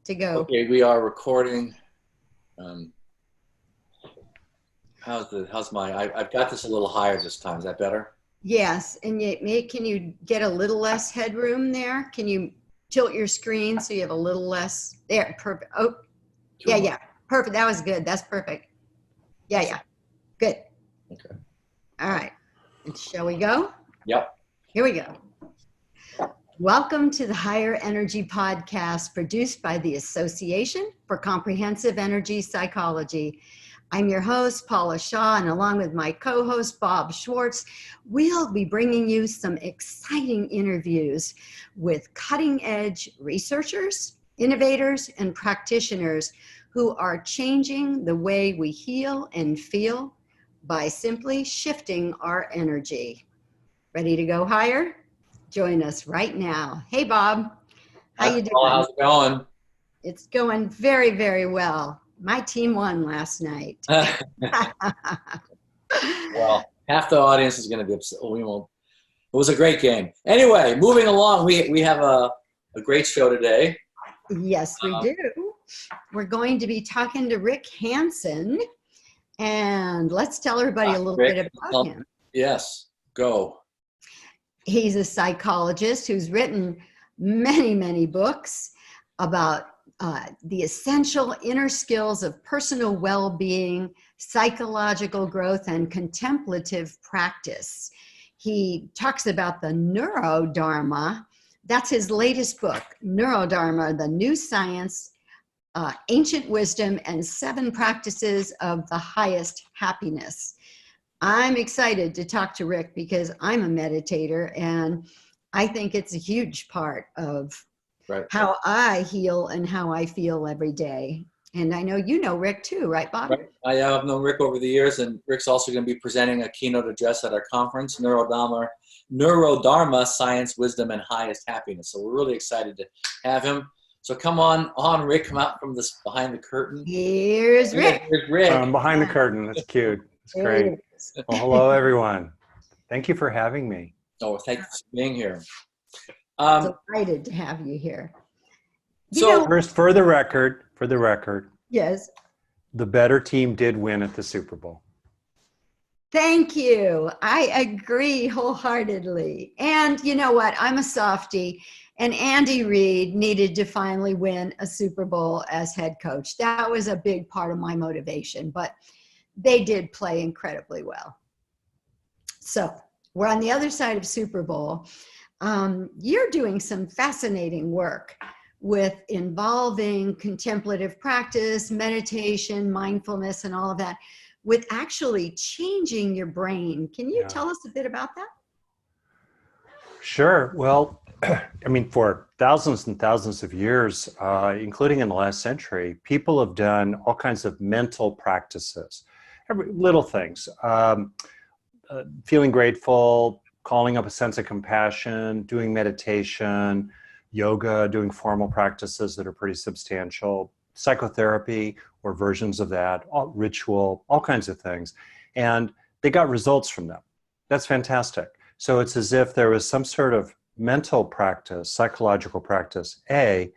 to go. Okay, we are recording. How's I've got this a little higher this time. Is that better? Yes, and can you get a little less headroom there? Can you tilt your screen so you have a little less there? Perfect. Oh, yeah. Perfect. That was good. That's perfect. Yeah. Good. Okay. All right. And shall we go? Yep. Here we go. Welcome to the Higher Energy Podcast, produced by the Association for Comprehensive Energy Psychology. I'm your host, Paula Shaw, and along with my co-host, Bob Schwartz, we'll be bringing you some exciting interviews with cutting-edge researchers, innovators, and practitioners who are changing the way we heal and feel by simply shifting our energy. Ready to go higher? Join us right now. Hey, Bob. How you doing? How's it going? It's going very, very well. My team won last night. Well, half the audience is going to be upset. We won't. It was a great game. Anyway, moving along, we have a great show today. Yes, we do. We're going to be talking to Rick Hanson, and let's tell everybody a little bit about him. Yes, go. He's a psychologist who's written many, many books about the essential inner skills of personal well-being, psychological growth, and contemplative practice. He talks about the Neurodharma. That's his latest book, Neurodharma, the New Science, Ancient Wisdom, and 7 Practices of the Highest Happiness. I'm excited to talk to Rick because I'm a meditator, and I think it's a huge part of how I heal and how I feel every day. And I know you know Rick too, right, Bob? Right. I have known Rick over the years, and Rick's also going to be presenting a keynote address at our conference, Neurodharma, Science, Wisdom, and Highest Happiness. So we're really excited to have him. So come on, Rick, come out from this behind the curtain. Here's Rick. Here's Rick. Behind the curtain. That's cute. That's great. Well, hello, everyone. Thank you for having me. Oh, thank you for being here. Delighted to have you here. First, for the record, yes, the better team did win at the Super Bowl. Thank you. I agree wholeheartedly. And you know what? I'm a softie, and Andy Reid needed to finally win a Super Bowl as head coach. That was a big part of my motivation, but they did play incredibly well. So we're on the other side of Super Bowl. You're doing some fascinating work with involving contemplative practice, meditation, mindfulness, and all of that, with actually changing your brain. Can you tell us a bit about that? Sure. Well, I mean, for thousands and thousands of years, including in the last century, people have done all kinds of mental practices, little things, feeling grateful, calling up a sense of compassion, doing meditation, yoga, doing formal practices that are pretty substantial, psychotherapy or versions of that, ritual, all kinds of things. And they got results from them. That's fantastic. So it's as if there was some sort of mental practice, psychological practice, A,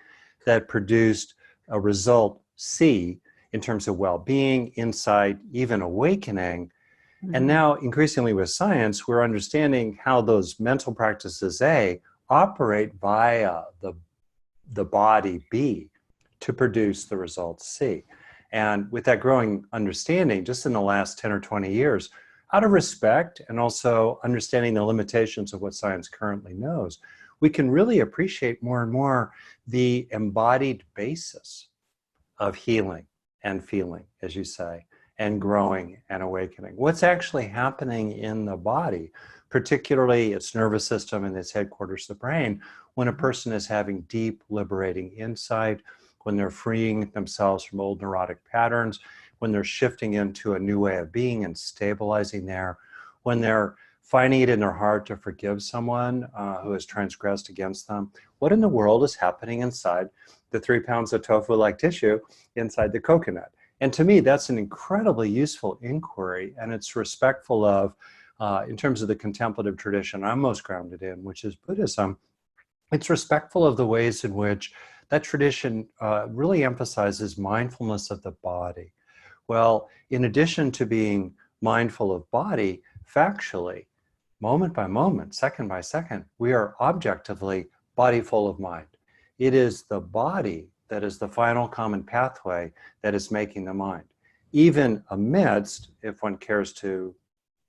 that produced a result, C, in terms of well-being, insight, even awakening. And now, increasingly with science, we're understanding how those mental practices, A, operate via the body, B, to produce the result, C. And with that growing understanding, just in the last 10 or 20 years, out of respect and also understanding the limitations of what science currently knows, we can really appreciate more and more the embodied basis of healing and feeling, as you say, and growing and awakening. What's actually happening in the body, particularly its nervous system and its headquarters, the brain, when a person is having deep, liberating insight, when they're freeing themselves from old neurotic patterns, when they're shifting into a new way of being and stabilizing there, when they're finding it in their heart to forgive someone who has transgressed against them. What in the world is happening inside the 3 pounds of tofu-like tissue inside the coconut? And to me, that's an incredibly useful inquiry, and it's respectful of, in terms of the contemplative tradition I'm most grounded in, which is Buddhism, it's respectful of the ways in which That tradition really emphasizes mindfulness of the body. Well, in addition to being mindful of body, factually, moment by moment, second by second, we are objectively body full of mind. It is the body that is the final common pathway that is making the mind. Even amidst, if one cares to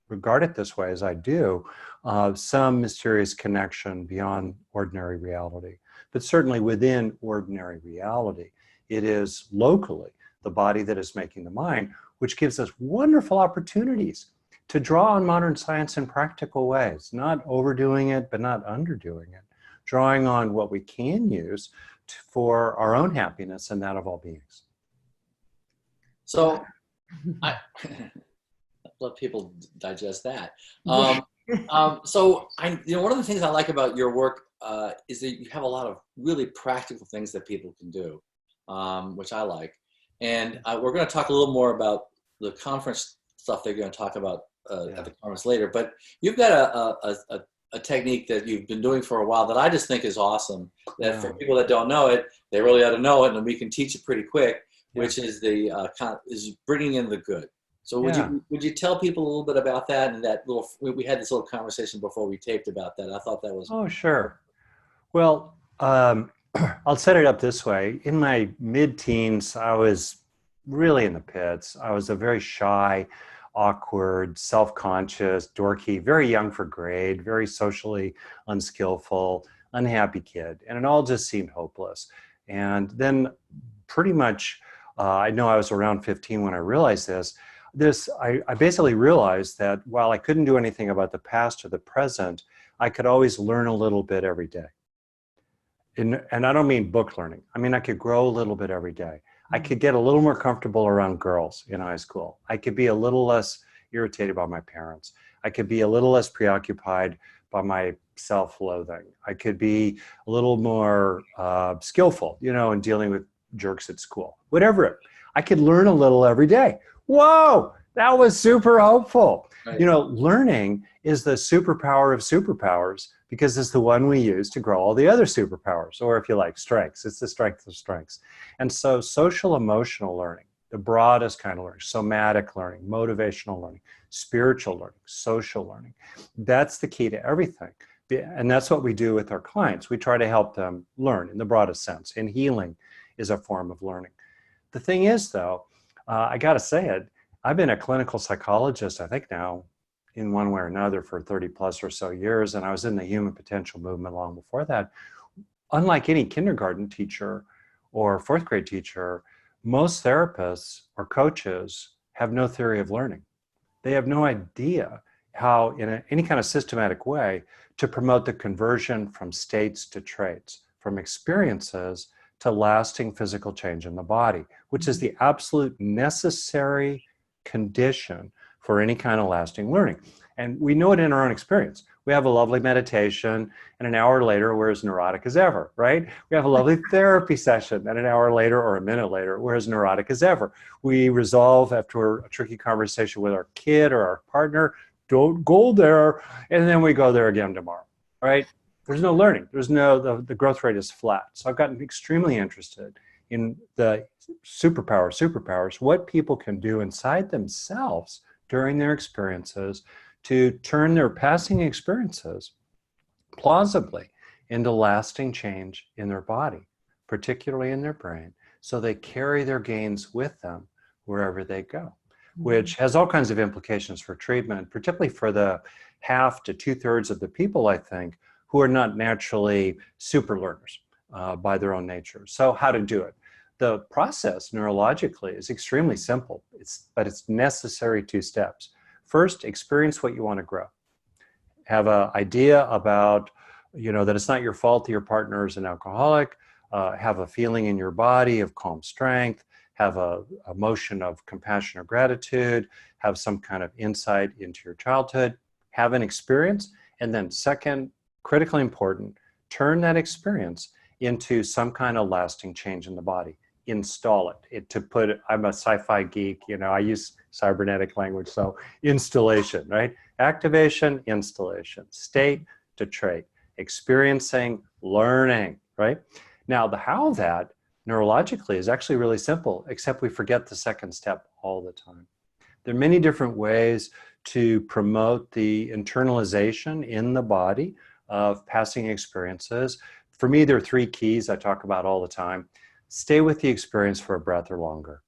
regard it this way as I do, some mysterious connection beyond ordinary reality. But certainly within ordinary reality, it is locally the body that is making the mind, which gives us wonderful opportunities to draw on modern science in practical ways, not overdoing it, but not underdoing it, drawing on what we can use for our own happiness and that of all beings. So I let people digest that. So one of the things I like about your work is that you have a lot of really practical things that people can do, which I like. And we're going to talk a little more about the conference stuff they're going to talk about at the conference later. But you've got a technique that you've been doing for a while that I just think is awesome. That for people that don't know it, they really ought to know it, and we can teach it pretty quick. Which is is bringing in the good. So would you tell people a little bit about that, and that little, we had this little conversation before we taped about that. I thought that was. Oh, sure. Well, I'll set it up this way. In my mid-teens, I was really in the pits. I was a very shy, awkward, self-conscious, dorky, very young for grade, very socially unskillful, unhappy kid. And it all just seemed hopeless. And then pretty much, I know I was around 15 when I realized this. I basically realized that while I couldn't do anything about the past or the present, I could always learn a little bit every day. And I don't mean book learning. I mean, I could grow a little bit every day. I could get a little more comfortable around girls in high school. I could be a little less irritated by my parents. I could be a little less preoccupied by my self-loathing. I could be a little more skillful, in dealing with jerks at school. Whatever. I could learn a little every day. Whoa, that was super helpful. Right. Learning is the superpower of superpowers because it's the one we use to grow all the other superpowers, or if you like, strengths. It's the strength of strengths. And so social emotional learning, the broadest kind of learning, somatic learning, motivational learning, spiritual learning, social learning, that's the key to everything. And that's what we do with our clients. We try to help them learn in the broadest sense. And healing is a form of learning. The thing is, though, I got to say it, I've been a clinical psychologist, I think now, in one way or another for 30 plus or so years, and I was in the human potential movement long before that. Unlike any kindergarten teacher or fourth grade teacher, most therapists or coaches have no theory of learning. They have no idea how, in any kind of systematic way, to promote the conversion from states to traits, from experiences to lasting physical change in the body, which is the absolute necessary condition for any kind of lasting learning. And we know it in our own experience. We have a lovely meditation, and an hour later, we're as neurotic as ever, right? We have a lovely therapy session, and an hour later or a minute later, we're as neurotic as ever. We resolve after a tricky conversation with our kid or our partner, don't go there, and then we go there again tomorrow, right? There's no learning. There's the growth rate is flat. So I've gotten extremely interested in the superpowers, what people can do inside themselves during their experiences to turn their passing experiences plausibly into lasting change in their body, particularly in their brain, so they carry their gains with them wherever they go, which has all kinds of implications for treatment, particularly for the half to 2/3 of the people, I think, who are not naturally super learners by their own nature. So how to do it? The process neurologically is extremely simple, but it's necessary 2 steps. First, experience what you want to grow. Have an idea about, that it's not your fault that your partner is an alcoholic. Have a feeling in your body of calm strength. Have a emotion of compassion or gratitude. Have some kind of insight into your childhood. Have an experience. And then second, critically important, turn that experience into some kind of lasting change in the body. Install it. I'm a sci-fi geek, I use cybernetic language, so installation, right? Activation, installation, state to trait, experiencing, learning, right? Now, the how of that neurologically is actually really simple, except we forget the second step all the time. There are many different ways to promote the internalization in the body of passing experiences. For me, there are three keys I talk about all the time. Stay with the experience for a breath or longer,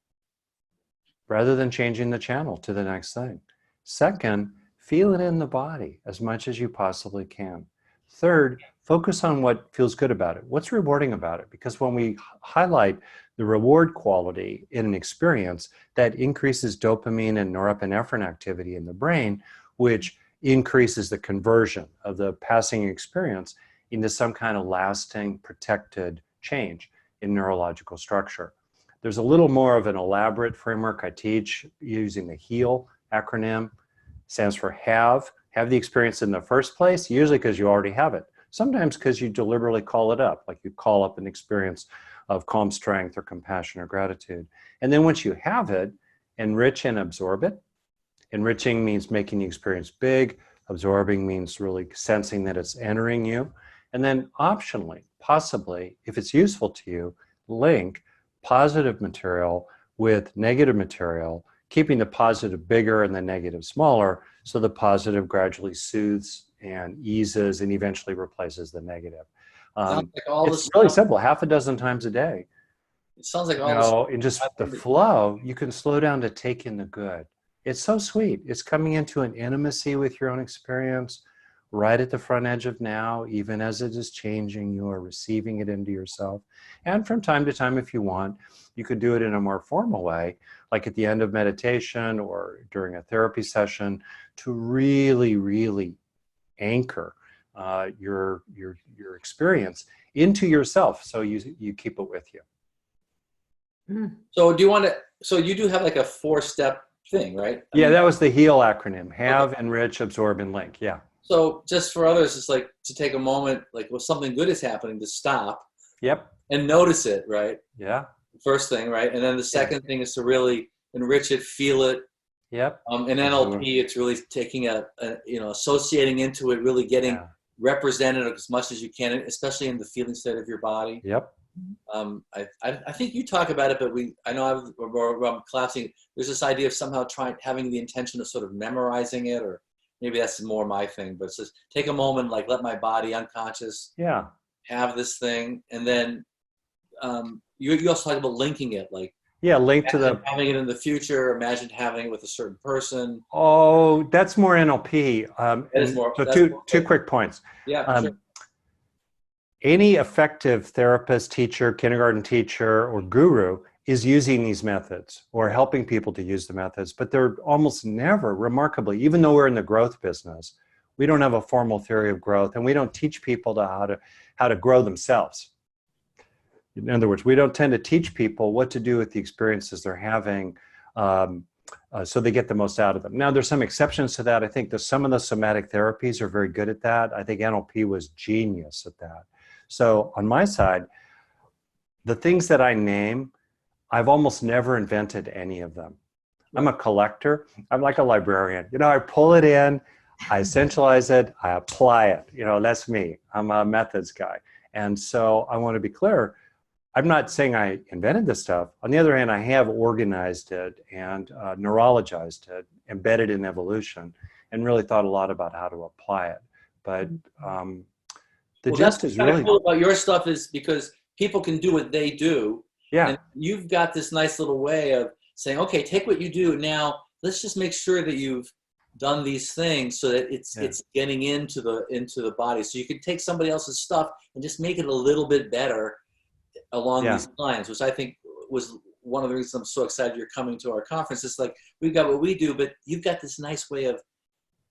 rather than changing the channel to the next thing. Second, feel it in the body as much as you possibly can. Third, focus on what feels good about it. What's rewarding about it? Because when we highlight the reward quality in an experience, that increases dopamine and norepinephrine activity in the brain, which increases the conversion of the passing experience into some kind of lasting, protected change in neurological structure. There's a little more of an elaborate framework I teach using the HEAL acronym. Stands for have the experience in the first place, usually because you already have it. Sometimes because you deliberately call it up, like you call up an experience of calm strength or compassion or gratitude. And then once you have it, enrich and absorb it. Enriching means making the experience big. Absorbing means really sensing that it's entering you. And then optionally, possibly, if it's useful to you, link positive material with negative material, keeping the positive bigger and the negative smaller, so the positive gradually soothes and eases and eventually replaces the negative. Sounds like all It's this really stuff. simple, half a dozen times a day. It sounds like You all this. know, in just the flow, you can slow down to take in the good. It's so sweet. It's coming into an intimacy with your own experience, right at the front edge of now, even as it is changing, you are receiving it into yourself. And from time to time, if you want, you could do it in a more formal way, like at the end of meditation or during a therapy session, to really, really anchor your experience into yourself, so you keep it with you. So do you want to, so you do have like a 4-step thing, right? Yeah, that was the HEAL acronym. Have, enrich, absorb, and link. Yeah. So just for others, it's like to take a moment, like when something good is happening, to stop Yep. and notice it, right? Yeah. First thing, right? And then the second thing is to really enrich it, feel it. Yep. In NLP, it's really taking associating into it, really getting represented as much as you can, especially in the feeling state of your body. Yep. I think you talk about it, but I know I'm collapsing. There's this idea of somehow having the intention of sort of memorizing it, or maybe that's more my thing, but it's just take a moment, like let my body unconscious have this thing. And then you also talk about linking it, like link to the having it in the future, imagine having it with a certain person. Oh, that's more NLP. That is more, so two quick points. Yeah, sure. Any effective therapist, teacher, kindergarten teacher, or guru is using these methods or helping people to use the methods, but they're almost never, remarkably, even though we're in the growth business, we don't have a formal theory of growth, and we don't teach people how to grow themselves. In other words, we don't tend to teach people what to do with the experiences they're having so they get the most out of them. Now, there's some exceptions to that. I think that some of the somatic therapies are very good at that. I think NLP was genius at that. So on my side, the things that I name, I've almost never invented any of them. I'm a collector. I'm like a librarian. I pull it in, I essentialize it, I apply it. That's me. I'm a methods guy. And so I want to be clear, I'm not saying I invented this stuff. On the other hand, I have organized it and neurologized it, embedded in evolution, and really thought a lot about how to apply it. But the gist is really cool about your stuff is because people can do what they do. Yeah. And you've got this nice little way of saying, okay, take what you do now. Let's just make sure that you've done these things so that it's getting into the body. So you can take somebody else's stuff and just make it a little bit better along these lines, which I think was one of the reasons I'm so excited you're coming to our conference. It's like, we've got what we do, but you've got this nice way of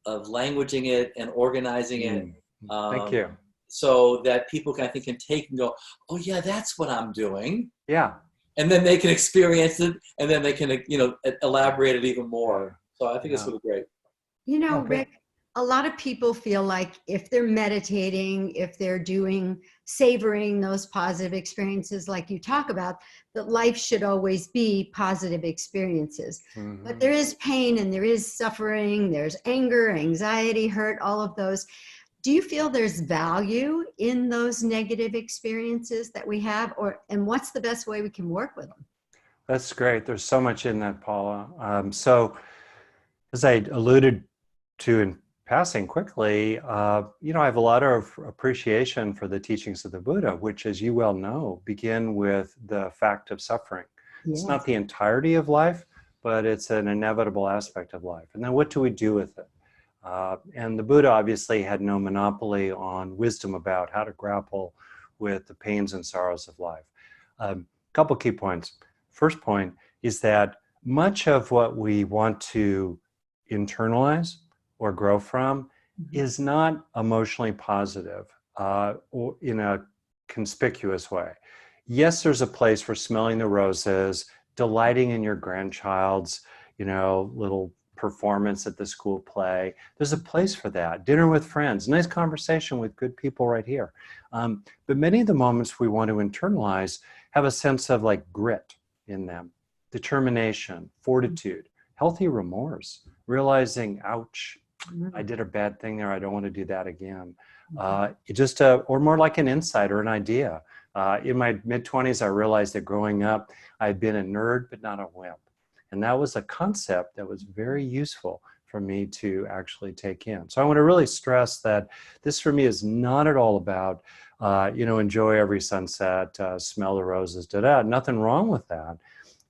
languaging it and organizing it. Thank you. So that people can take and go, oh yeah, that's what I'm doing. Yeah. And then they can experience it, and then they can, elaborate it even more. So I think it's really great. Rick, a lot of people feel like if they're meditating, if they're savoring those positive experiences like you talk about, that life should always be positive experiences. Mm-hmm. But there is pain and there is suffering, there's anger, anxiety, hurt, all of those. Do you feel there's value in those negative experiences that we have, and what's the best way we can work with them? That's great. There's so much in that, Paula. So as I alluded to in passing quickly, I have a lot of appreciation for the teachings of the Buddha, which, as you well know, begin with the fact of suffering. It's not Yes. the entirety of life, but it's an inevitable aspect of life. And then what do we do with it? And the Buddha obviously had no monopoly on wisdom about how to grapple with the pains and sorrows of life. Couple key points. First point is that much of what we want to internalize or grow from is not emotionally positive or in a conspicuous way. Yes, there's a place for smelling the roses, delighting in your grandchild's, little performance at the school play. There's a place for that. Dinner with friends, nice conversation with good people right here. But many of the moments we want to internalize have a sense of like grit in them, determination, fortitude, healthy remorse, realizing, ouch, I did a bad thing there. I don't want to do that again. Or more like an insight or an idea. In my mid-20s, I realized that growing up, I had been a nerd, but not a wimp. And that was a concept that was very useful for me to actually take in. So I want to really stress that this for me is not at all about, enjoy every sunset, smell the roses, nothing wrong with that.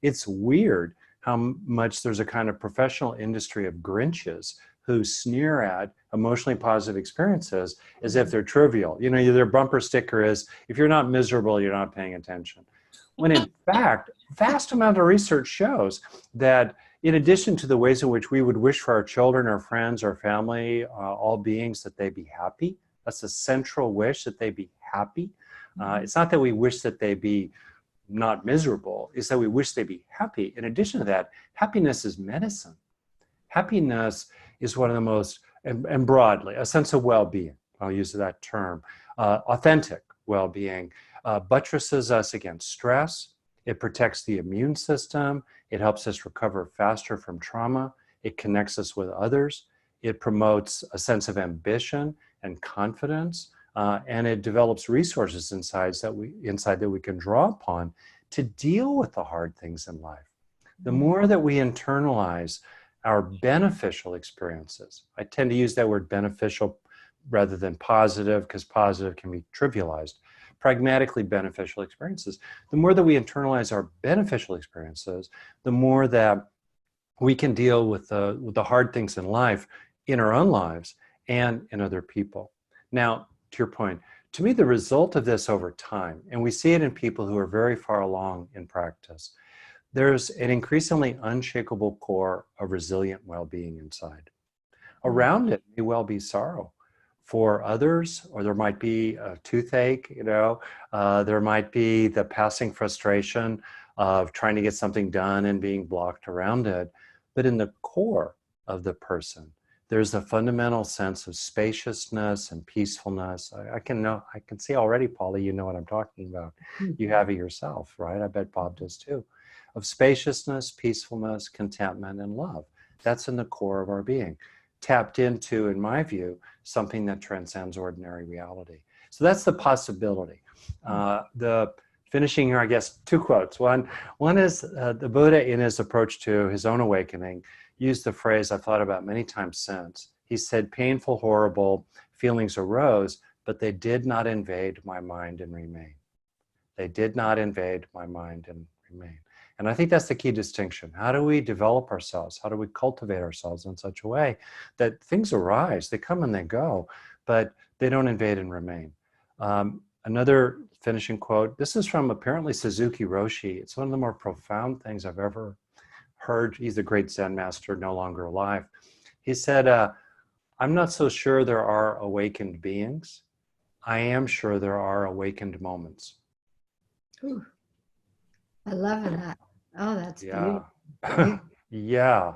It's weird how much there's a kind of professional industry of Grinches who sneer at emotionally positive experiences as if they're trivial. Their bumper sticker is, if you're not miserable, you're not paying attention. When in fact, vast amount of research shows that in addition to the ways in which we would wish for our children, our friends, our family, all beings that they be happy, that's a central wish, that they be happy. It's not that we wish that they be not miserable, it's that we wish they be happy. In addition to that, happiness is medicine. Happiness is one of the most, and broadly, a sense of well-being, I'll use that term, authentic well-being, buttresses us against stress. It protects the immune system. It helps us recover faster from trauma. It connects us with others. It promotes a sense of ambition and confidence. And it develops resources inside that we can draw upon to deal with the hard things in life. The more that we internalize our beneficial experiences, I tend to use that word beneficial rather than positive, because positive can be trivialized. Pragmatically beneficial experiences. The more that we internalize our beneficial experiences, the more that we can deal with the hard things in life, in our own lives and in other people. Now, to your point, to me, the result of this over time, and we see it in people who are very far along in practice, there's an increasingly unshakable core of resilient well-being inside. Around it may well be sorrow for others, or there might be a toothache, there might be the passing frustration of trying to get something done and being blocked around it. But in the core of the person, there's a fundamental sense of spaciousness and peacefulness. I can see already, Paula, you know what I'm talking about. You have it yourself, right? I bet Bob does too. Of spaciousness, peacefulness, contentment, and love. That's in the core of our being. Tapped into, in my view, something that transcends ordinary reality. So that's the possibility. The finishing here, I guess, two quotes. One is the Buddha, in his approach to his own awakening, used the phrase I've thought about many times since. He said, painful, horrible feelings arose, but they did not invade my mind and remain. They did not invade my mind and remain. And I think that's the key distinction. How do we develop ourselves? How do we cultivate ourselves in such a way that things arise, they come and they go, but they don't invade and remain? Another finishing quote, this is from apparently Suzuki Roshi. It's one of the more profound things I've ever heard. He's a great Zen master, no longer alive. He said, I'm not so sure there are awakened beings. I am sure there are awakened moments. Ooh, I love that. Oh, that's Yeah. beautiful. Yeah.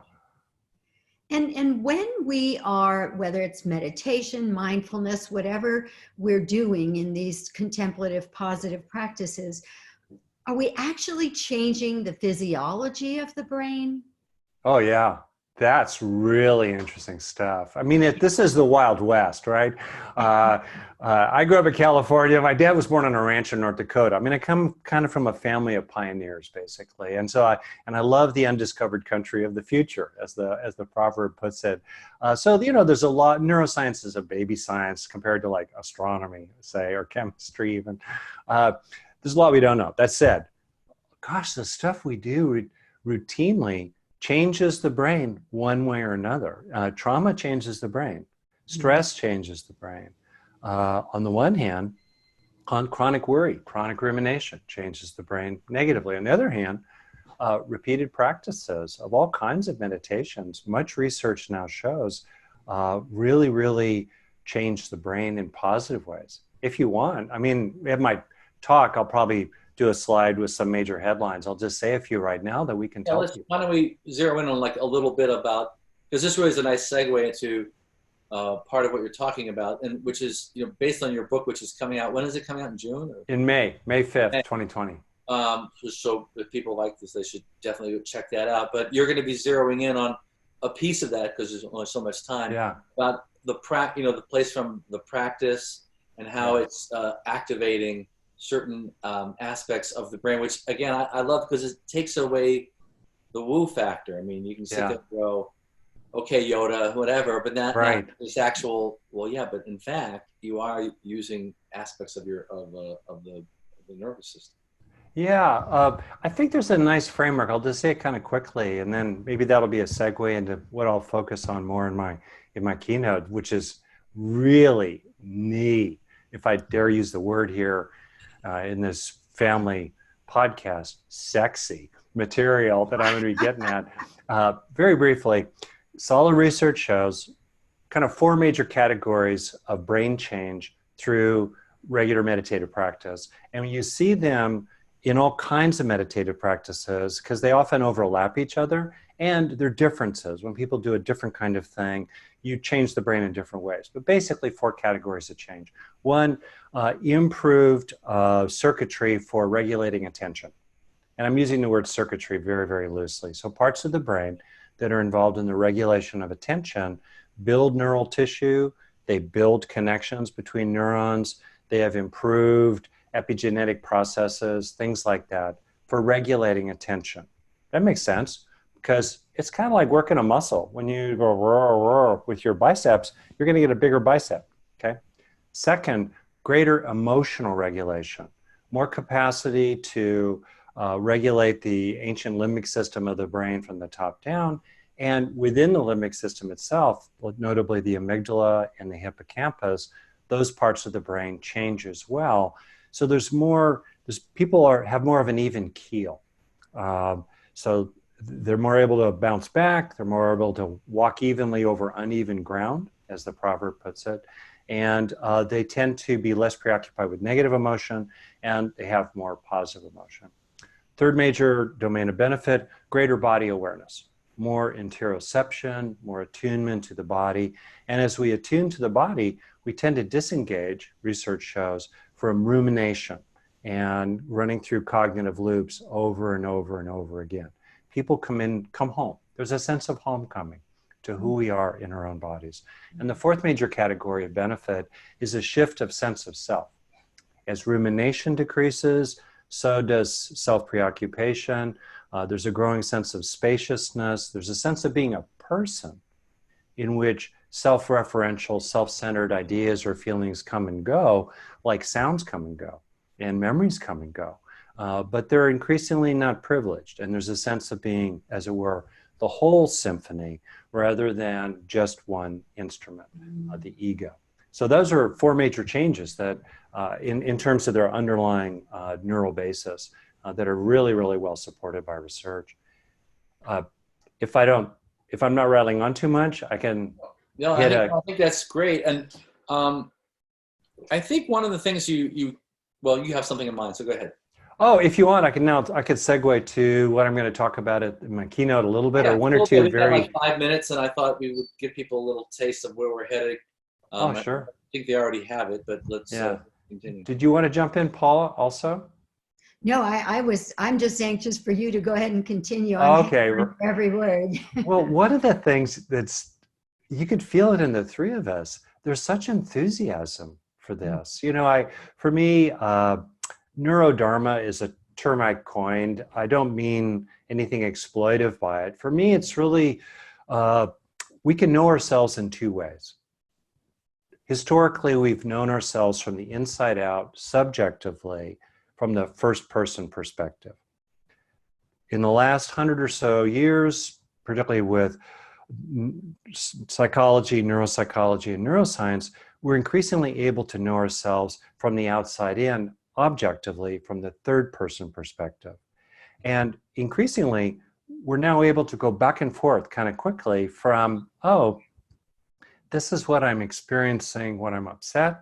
And when we are, whether it's meditation, mindfulness, whatever we're doing in these contemplative positive practices, are we actually changing the physiology of the brain? Oh, yeah. That's really interesting stuff. I mean, this is the Wild West, right? I grew up in California. My dad was born on a ranch in North Dakota. I mean, I come kind of from a family of pioneers, basically, and so I love the undiscovered country of the future, as the proverb puts it. So there's a lot. Neuroscience is a baby science compared to like astronomy, say, or chemistry even. There's a lot we don't know. That said, gosh, the stuff we do routinely changes the brain one way or another. Trauma changes the brain. Stress changes the brain. On the one hand, chronic worry, chronic rumination changes the brain negatively. On the other hand, repeated practices of all kinds of meditations, much research now shows, really, really change the brain in positive ways. If you want, I mean, at my talk, I'll probably do a slide with some major headlines. I'll just say a few right now that we can tell people. Why don't we zero in on like a little bit about, because this really is a nice segue into part of what you're talking about, and which is, based on your book, which is coming out. When is it coming out, in June? Or? In May 5th, 2020. So if people like this, they should definitely check that out. But you're going to be zeroing in on a piece of that because there's only so much time. Yeah. About the the place from the practice and how it's activating certain aspects of the brain, which again I love because it takes away the woo factor. I mean, you can sit there and go, okay, Yoda, whatever, but not this actual. Well, yeah, but in fact, you are using aspects of the nervous system. Yeah, I think there's a nice framework. I'll just say it kind of quickly, and then maybe that'll be a segue into what I'll focus on more in my keynote, which is really neat, if I dare use the word here, in this family podcast, sexy material that I'm going to be getting at. Very briefly, solid research shows kind of 4 major categories of brain change through regular meditative practice. And when you see them in all kinds of meditative practices, because they often overlap each other, and there are differences. When people do a different kind of thing, you change the brain in different ways. But basically 4 categories of change. 1, improved circuitry for regulating attention. And I'm using the word circuitry very, very loosely. So parts of the brain that are involved in the regulation of attention build neural tissue, they build connections between neurons, they have improved epigenetic processes, things like that, for regulating attention. That makes sense, because it's kind of like working a muscle. When you go roar, roar with your biceps, you're going to get a bigger bicep, okay? Second, greater emotional regulation, more capacity to regulate the ancient limbic system of the brain from the top down, and within the limbic system itself, notably the amygdala and the hippocampus, those parts of the brain change as well. So people have more of an even keel. So they're more able to bounce back. They're more able to walk evenly over uneven ground, as the proverb puts it. And they tend to be less preoccupied with negative emotion, and they have more positive emotion. Third major domain of benefit, greater body awareness, more interoception, more attunement to the body. And as we attune to the body, we tend to disengage, research shows, from rumination and running through cognitive loops over and over and over again. People come home. There's a sense of homecoming to who we are in our own bodies. And the 4th major category of benefit is a shift of sense of self. As rumination decreases, so does self-preoccupation. There's a growing sense of spaciousness. There's a sense of being a person in which self-referential, self-centered ideas or feelings come and go, like sounds come and go, and memories come and go. But they're increasingly not privileged. And there's a sense of being, as it were, the whole symphony rather than just one instrument, the ego. So those are 4 major changes that, in terms of their underlying neural basis, that are really, really well supported by research. If I'm not rattling on too much, I can. No, I think that's great. And I think one of the things you have something in mind, so go ahead. Oh, if you want, I could segue to what I'm going to talk about in my keynote a little bit, or one or two We've got like 5 minutes, and I thought we would give people a little taste of where we're headed. Sure. I think they already have it, but let's continue. Did you want to jump in, Paula, also? No, I'm just anxious for you to go ahead and continue. I'm hanging Okay. on for every word. Well, one of the things you could feel it in the three of us. There's such enthusiasm for this. You know, for me, Neurodharma is a term I coined. I don't mean anything exploitive by it. For me, it's really, we can know ourselves in two ways. Historically, we've known ourselves from the inside out, subjectively, from the first person perspective. In the last 100 or so years, particularly with psychology, neuropsychology, and neuroscience, we're increasingly able to know ourselves from the outside in, objectively, from the third person perspective. And increasingly, we're now able to go back and forth kind of quickly from, oh, this is what I'm experiencing when I'm upset.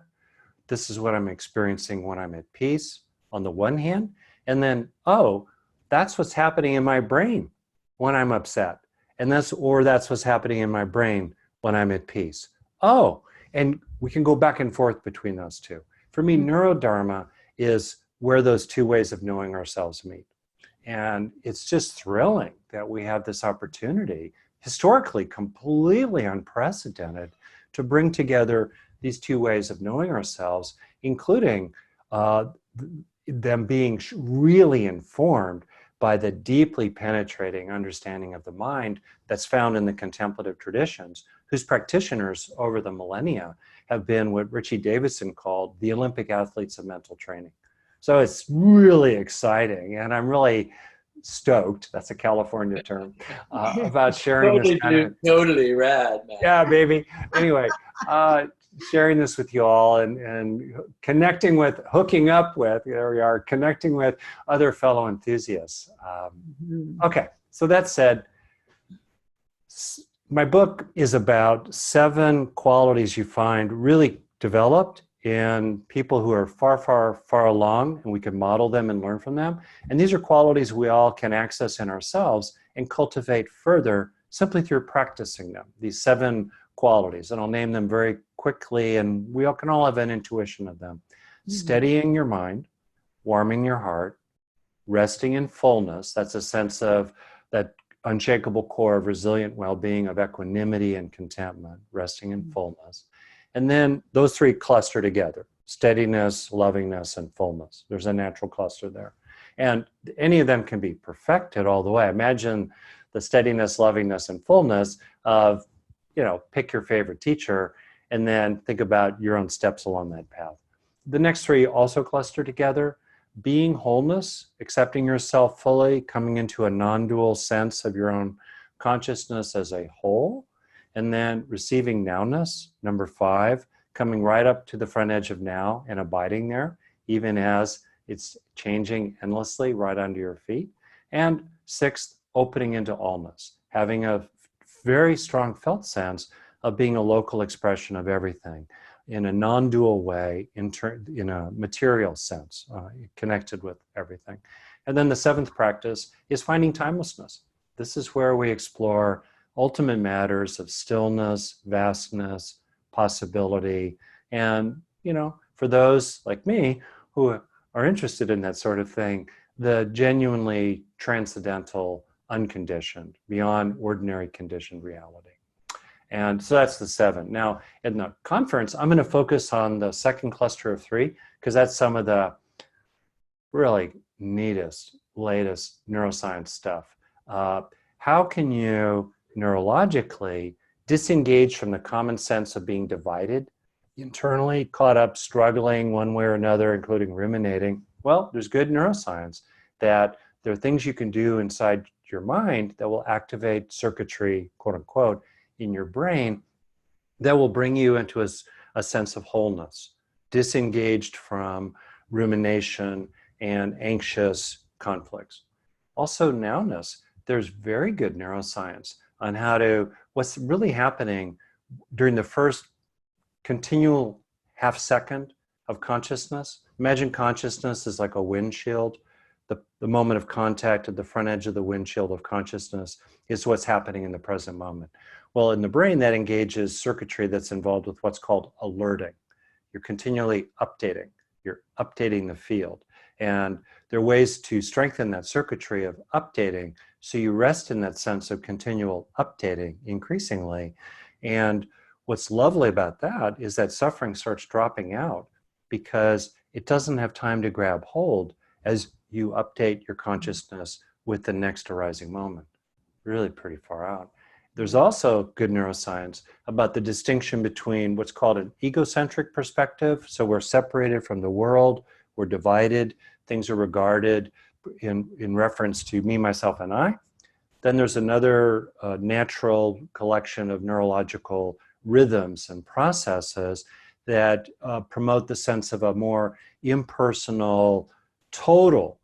This is what I'm experiencing when I'm at peace, on the one hand. And then, oh, that's what's happening in my brain when I'm upset. And that's what's happening in my brain when I'm at peace. Oh, and we can go back and forth between those two. For me, Neurodharma is where those two ways of knowing ourselves meet. And it's just thrilling that we have this opportunity, historically completely unprecedented, to bring together these two ways of knowing ourselves, including them being really informed by the deeply penetrating understanding of the mind that's found in the contemplative traditions, whose practitioners over the millennia have been what Richie Davidson called the Olympic athletes of mental training. So it's really exciting, and I'm really stoked, that's a California term, about sharing this kind of... Totally rad, man. Yeah, baby. Anyway, sharing this with you all and connecting with, hooking up with, there we are, connecting with other fellow enthusiasts. Okay, so that said, my book is about 7 qualities you find really developed in people who are far, far, far along, and we can model them and learn from them. And these are qualities we all can access in ourselves and cultivate further simply through practicing them, these 7 qualities. And I'll name them very quickly, and we all can all have an intuition of them. Steadying your mind, warming your heart, resting in fullness, that's a sense of that unshakable core of resilient well-being, of equanimity and contentment, resting in fullness. And then those 3 cluster together: steadiness, lovingness, and fullness. There's a natural cluster there. And any of them can be perfected all the way. Imagine the steadiness, lovingness, and fullness of, pick your favorite teacher and then think about your own steps along that path. The next 3 also cluster together: being wholeness, accepting yourself fully, coming into a non-dual sense of your own consciousness as a whole. And then receiving nowness, number 5, coming right up to the front edge of now and abiding there, even as it's changing endlessly right under your feet. And 6th, opening into allness, having a very strong felt sense of being a local expression of everything in a non-dual way, in a material sense, connected with everything. And then the 7th practice is finding timelessness. This is where we explore ultimate matters of stillness, vastness, possibility. And, for those like me who are interested in that sort of thing, the genuinely transcendental, unconditioned, beyond ordinary conditioned reality. And so that's the 7. Now, in the conference, I'm going to focus on the 2nd cluster of 3, because that's some of the really neatest, latest neuroscience stuff. How can you neurologically disengage from the common sense of being divided, internally caught up, struggling one way or another, including ruminating? Well, there's good neuroscience that there are things you can do inside your mind that will activate circuitry, quote unquote, in your brain that will bring you into a sense of wholeness, disengaged from rumination and anxious conflicts. Also, nowness. There's very good neuroscience on what's really happening during the first continual half second of consciousness. Imagine consciousness is like a windshield. The moment of contact at the front edge of the windshield of consciousness is what's happening in the present moment. Well, in the brain, that engages circuitry that's involved with what's called alerting. You're continually updating. You're updating the field. And there are ways to strengthen that circuitry of updating so you rest in that sense of continual updating increasingly. And what's lovely about that is that suffering starts dropping out because it doesn't have time to grab hold as you update your consciousness with the next arising moment. Really pretty far out. There's also good neuroscience about the distinction between what's called an egocentric perspective. So we're separated from the world, we're divided, things are regarded in reference to me, myself, and I. Then there's another natural collection of neurological rhythms and processes that promote the sense of a more impersonal, total,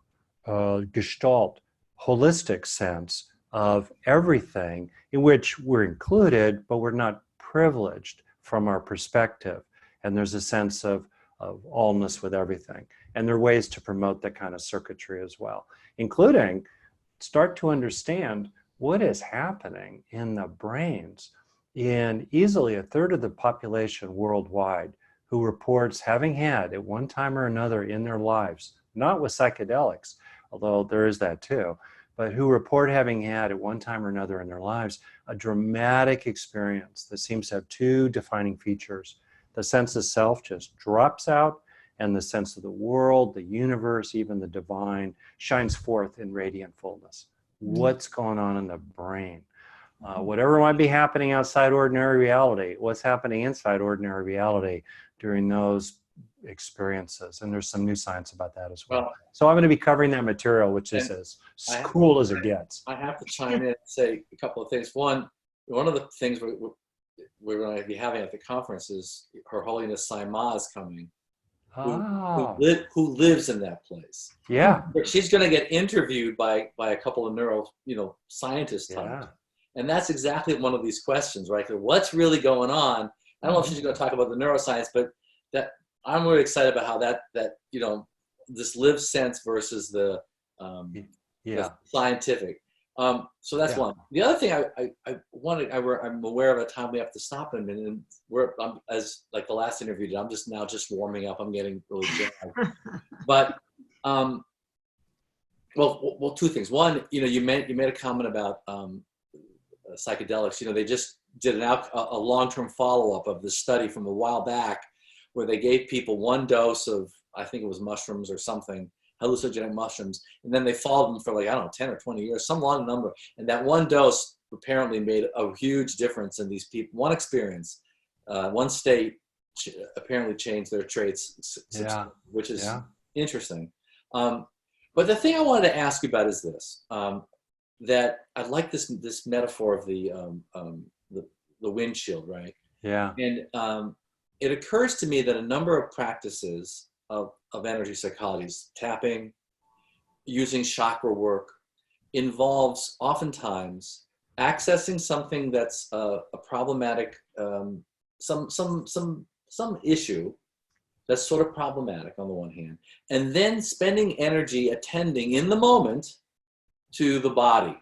gestalt, holistic sense of everything in which we're included, but we're not privileged from our perspective. And there's a sense of allness with everything. And there are ways to promote that kind of circuitry as well, including start to understand what is happening in the brains in easily a third of the population worldwide who reports having had at one time or another in their lives, not with psychedelics, although there is that too, but who report having had at one time or another in their lives a dramatic experience that seems to have two defining features. The sense of self just drops out, and the sense of the world, the universe, even the divine, shines forth in radiant fullness. What's going on in the brain? Whatever might be happening outside ordinary reality, what's happening inside ordinary reality during those experiences. And there's some new science about that as well. So I'm going to be covering that material, which is as cool as it gets. I have to chime in and say a couple of things. One of the things we're going to be having at the conference is Her Holiness Saima is coming, who lives in that place. Yeah. She's going to get interviewed by a couple of scientists. Yeah. And that's exactly one of these questions, right? What's really going on? I don't know if she's going to talk about the neuroscience, but that I'm really excited about how that this lived sense versus the scientific. So that's one. The other thing I'm aware of a time we have to stop in a minute, and as like the last interview, I'm just warming up. I'm getting really jazzed. But well, two things. One, you made a comment about psychedelics. They just did a long-term follow-up of this study from a while back where they gave people one dose of, I think it was mushrooms or something, hallucinogenic mushrooms, and then they followed them for 10 or 20 years, some long number. And that one dose apparently made a huge difference in these people. One experience, one state apparently changed their traits, which is interesting. But the thing I wanted to ask you about is this, that I like this metaphor of the windshield, right? Yeah. And it occurs to me that a number of practices of energy psychology, tapping, using chakra work, involves oftentimes accessing something that's a problematic, some issue that's sort of problematic on the one hand, and then spending energy attending in the moment to the body.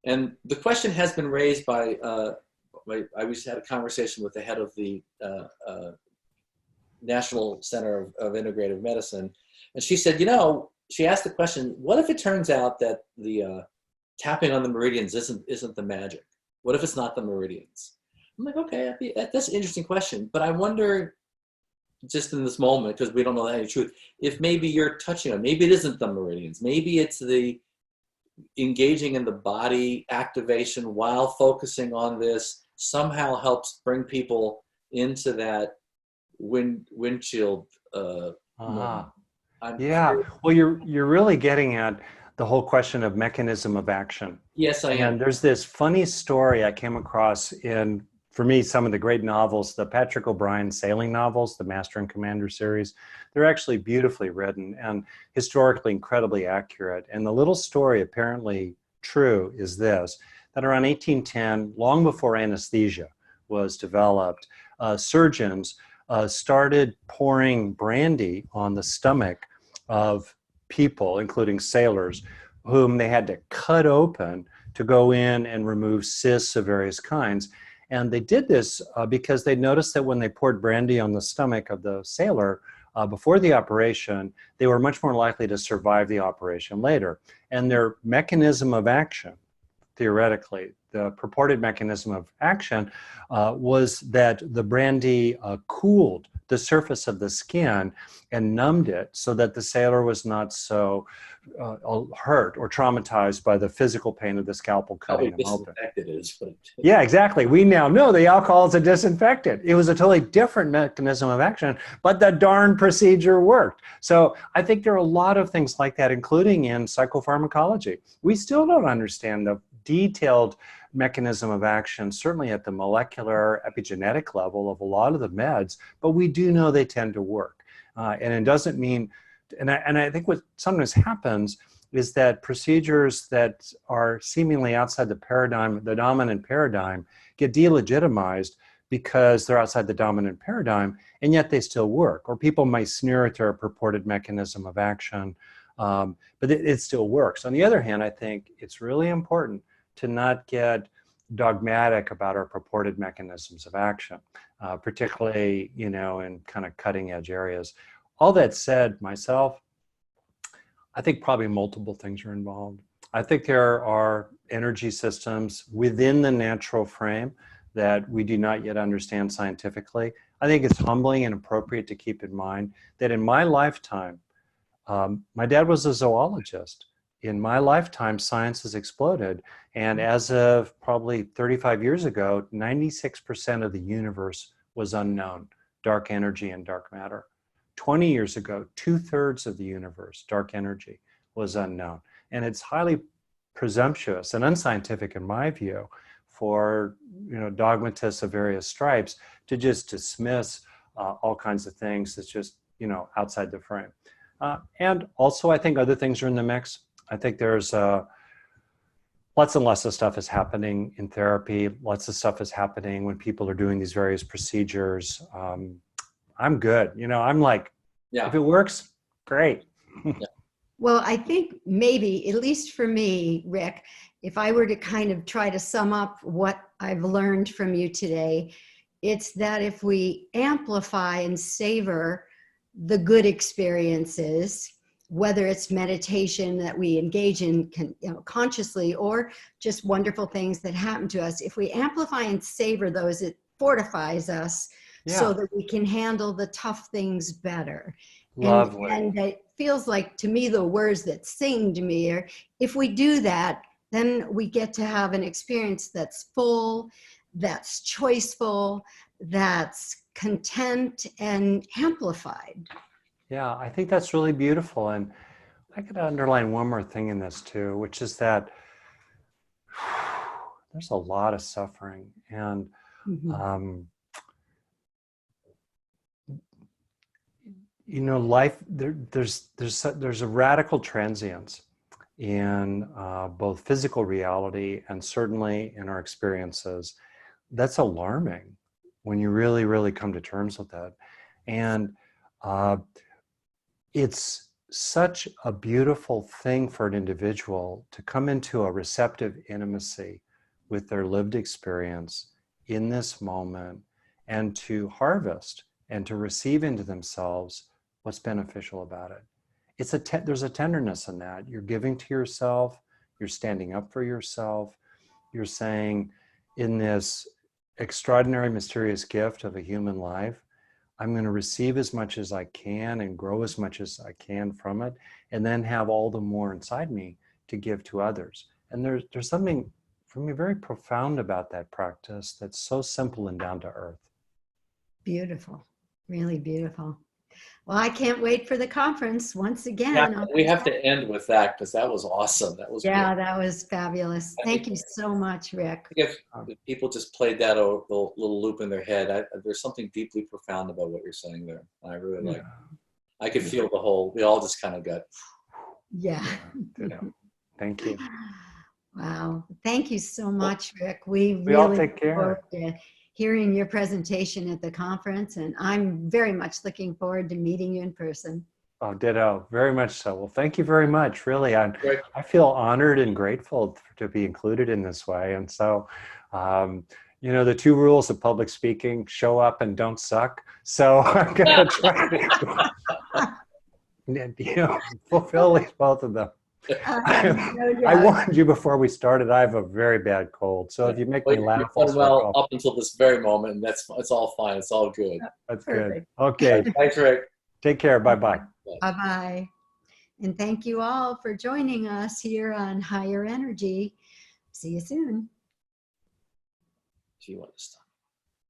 And the question has been raised by, I just had a conversation with the head of the National Center of Integrative Medicine, and she said, she asked the question, what if it turns out that the tapping on the meridians isn't the magic? What if it's not the meridians? I'm like, okay, that's an interesting question, but I wonder, just in this moment, because we don't know any truth, if maybe you're touching on, maybe it isn't the meridians, maybe it's the engaging in the body activation while focusing on this somehow helps bring people into that windshield. Yeah, well, you're really getting at the whole question of mechanism of action. Yes, I am. And there's this funny story I came across in, for me, some of the great novels, the Patrick O'Brian sailing novels, the Master and Commander series. They're actually beautifully written and historically incredibly accurate. And the little story, apparently true, is this, that around 1810, long before anesthesia was developed, surgeons started pouring brandy on the stomach of people, including sailors, whom they had to cut open to go in and remove cysts of various kinds. And they did this because they noticed that when they poured brandy on the stomach of the sailor, before the operation, they were much more likely to survive the operation later. And their mechanism of action, theoretically, the purported mechanism of action was that the brandy cooled the surface of the skin and numbed it so that the sailor was not so hurt or traumatized by the physical pain of the scalpel cutting Probably him open. disinfected is, but Yeah, exactly. We now know the alcohol is a disinfectant. It was a totally different mechanism of action, but the darn procedure worked. So I think there are a lot of things like that, including in psychopharmacology. We still don't understand the detailed mechanism of action, certainly at the molecular epigenetic level of a lot of the meds, but we do know they tend to work. And it doesn't mean, and I think what sometimes happens is that procedures that are seemingly outside the paradigm, the dominant paradigm, get delegitimized because they're outside the dominant paradigm, and yet they still work. Or people might sneer at their purported mechanism of action, but it still works. On the other hand, I think it's really important to not get dogmatic about our purported mechanisms of action, particularly, in kind of cutting edge areas. All that said, myself, I think probably multiple things are involved. I think there are energy systems within the natural frame that we do not yet understand scientifically. I think it's humbling and appropriate to keep in mind that in my lifetime, my dad was a zoologist. In my lifetime, science has exploded. And as of probably 35 years ago, 96% of the universe was unknown, dark energy and dark matter. 20 years ago, 2/3 of the universe, dark energy, was unknown. And it's highly presumptuous and unscientific, in my view, for dogmatists of various stripes to just dismiss all kinds of things that's just outside the frame. And also, I think other things are in the mix. I think there's lots and lots of stuff is happening in therapy. Lots of stuff is happening when people are doing these various procedures. I'm good. I'm like, if it works, great. Yeah. Well, I think maybe, at least for me, Rick, if I were to kind of try to sum up what I've learned from you today, it's that if we amplify and savor the good experiences, whether it's meditation that we engage in consciously or just wonderful things that happen to us, if we amplify and savor those, it fortifies us so that we can handle the tough things better. Lovely. And it feels like, to me, the words that sing to me are, if we do that, then we get to have an experience that's full, that's choiceful, that's content and amplified. Yeah, I think that's really beautiful. And I could underline one more thing in this too, which is that there's a lot of suffering. And life, there's a radical transience in both physical reality and certainly in our experiences. That's alarming when you really, really come to terms with that. And it's such a beautiful thing for an individual to come into a receptive intimacy with their lived experience in this moment and to harvest and to receive into themselves what's beneficial about it. There's a tenderness in that. You're giving to yourself, you're standing up for yourself, you're saying, in this extraordinary, mysterious gift of a human life, I'm going to receive as much as I can and grow as much as I can from it, and then have all the more inside me to give to others. And there's something, for me, very profound about that practice that's so simple and down to earth. Beautiful, really beautiful. Well, I can't wait for the conference once again. Yeah, we have to end with that because that was awesome. That was great. That was fabulous. Thank you so much, Rick. If people just played that little loop in their head, there's something deeply profound about what you're saying there. I really like. I could feel we all just kind of got. Yeah. Thank you. Wow. Thank you so much, Rick. We all really take care. Look forward to hearing your presentation at the conference, and I'm very much looking forward to meeting you in person. Oh, ditto. Very much so. Well, thank you very much. Really, I feel honored and grateful to be included in this way. And so, You know, the 2 rules of public speaking: show up and don't suck. So I'm going to try to fulfill both of them. I warned you before we started. I have a very bad cold, so if you make me laugh, I'll done well up until this very moment, and it's all fine. It's all good. That's Perfect. good. Okay. Thanks, Rick. Take care. Bye-bye. Bye-bye. And thank you all for joining us here on Higher Energy. See you soon. Do you want to stop?